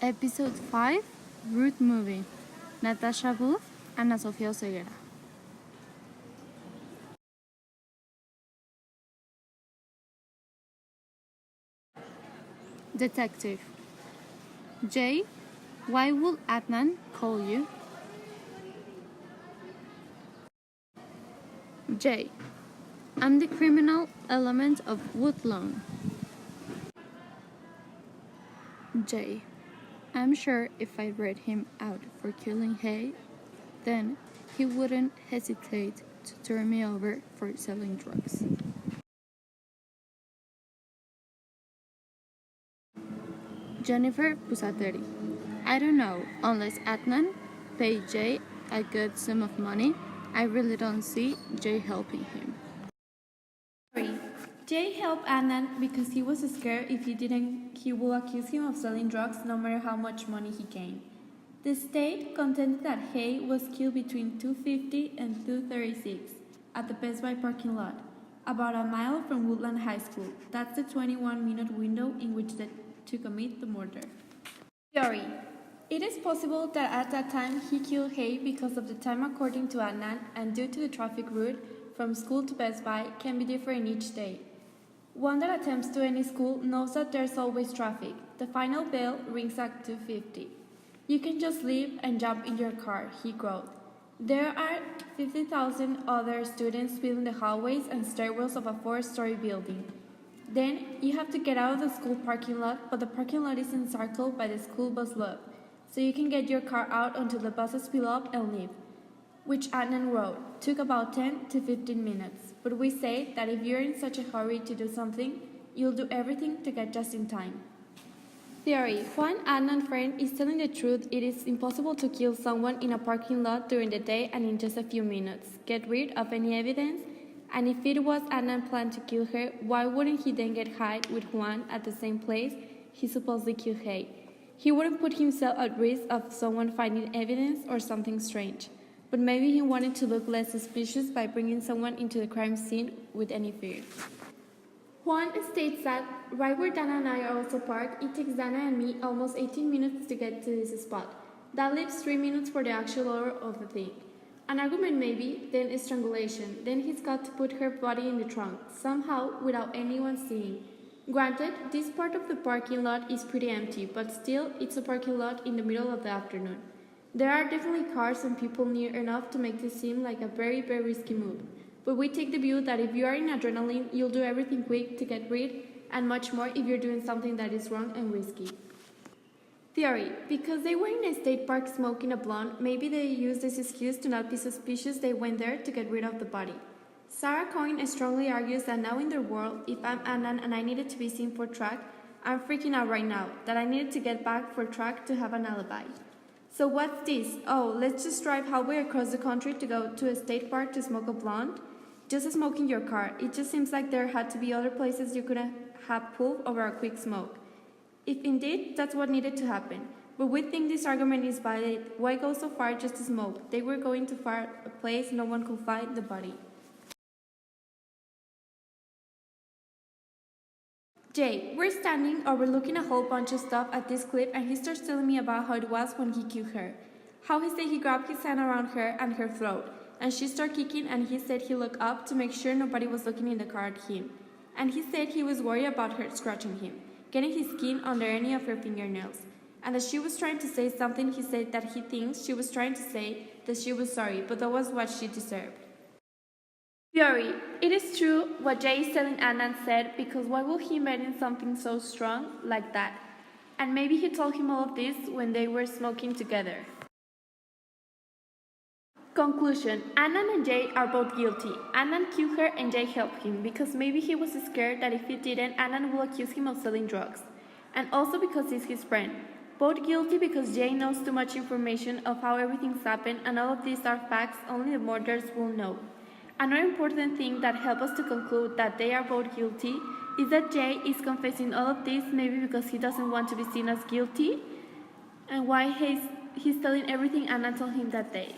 Episode 5, Root Movie, Natasha Booth, Ana Sofía Oseguera. Detective. Jay, why would Adnan call you? Jay, I'm the criminal element of Woodlawn. Jay, I'm sure if I read him out for killing Hay, then he wouldn't hesitate to turn me over for selling drugs. Jennifer Pusateri. I don't know, unless Adnan paid Jay a good sum of money, I really don't see Jay helping him. Jay helped Adnan because he was scared if he didn't, he would accuse him of selling drugs no matter how much money he gained. The state contended that Hay was killed between 2:50 and 2:36 at the Best Buy parking lot, about a mile from Woodland High School. That's the 21-minute window in which to commit the murder. Theory. It is possible that at that time he killed Hay because of the time according to Adnan and due to the traffic route from school to Best Buy can be different each day. One that attempts to any school knows that there's always traffic. The final bell rings at 2:50. You can just leave and jump in your car, he crowed. There are 50,000 other students filling the hallways and stairwells of a 4-story building. Then you have to get out of the school parking lot, but the parking lot is encircled by the school bus loop, so you can get your car out until the buses fill up and leave, which Adnan wrote took about 10 to 15 minutes. But we say that if you're in such a hurry to do something, you'll do everything to get just in time. Theory. Juan, Adnan's friend, is telling the truth. It is impossible to kill someone in a parking lot during the day and in just a few minutes, get rid of any evidence, and if it was Adnan's plan to kill her, why wouldn't he then get high with Juan at the same place he supposedly killed Hay? He wouldn't put himself at risk of someone finding evidence or something strange. But maybe he wanted to look less suspicious by bringing someone into the crime scene with any fear. Juan states that right where Dana and I are also parked, it takes Dana and me almost 18 minutes to get to this spot. That leaves 3 minutes for the actual order of the thing. An argument maybe, then a strangulation, then he's got to put her body in the trunk, somehow without anyone seeing. Granted, this part of the parking lot is pretty empty, but still, it's a parking lot in the middle of the afternoon. There are definitely cars and people near enough to make this seem like a very, very risky move. But we take the view that if you are in adrenaline, you'll do everything quick to get rid, and much more if you're doing something that is wrong and risky. Theory. Because they were in a state park smoking a blunt, maybe they used this excuse to not be suspicious they went there to get rid of the body. Sarah Coyne strongly argues that now in their world, if I'm Adnan and I needed to be seen for track, I'm freaking out right now, that I needed to get back for track to have an alibi. So what's this? Oh, let's just drive halfway across the country to go to a state park to smoke a blunt? Just smoke in your car. It just seems like there had to be other places you could have pulled over a quick smoke. If indeed that's what needed to happen. But we think this argument is valid. Why go so far just to smoke? They were going to far a place no one could find the body. Jay, we're standing overlooking a whole bunch of stuff at this clip and he starts telling me about how it was when he killed her. How he said he grabbed his hand around her and her throat, and she started kicking and he said he looked up to make sure nobody was looking in the car at him. And he said he was worried about her scratching him, getting his skin under any of her fingernails. And that she was trying to say something, he said that he thinks she was trying to say that she was sorry, but that was what she deserved. Theory. It is true what Jay is telling Adnan said, because why would he imagine something so strong like that? And maybe he told him all of this when they were smoking together. Conclusion. Adnan and Jay are both guilty. Adnan killed her and Jay helped him because maybe he was scared that if he didn't, Adnan will accuse him of selling drugs. And also because he's his friend. Both guilty because Jay knows too much information of how everything's happened, and all of these are facts only the murderers will know. Another important thing that helps us to conclude that they are both guilty is that Jay is confessing all of this maybe because he doesn't want to be seen as guilty, and why he's telling everything Anna told him that day.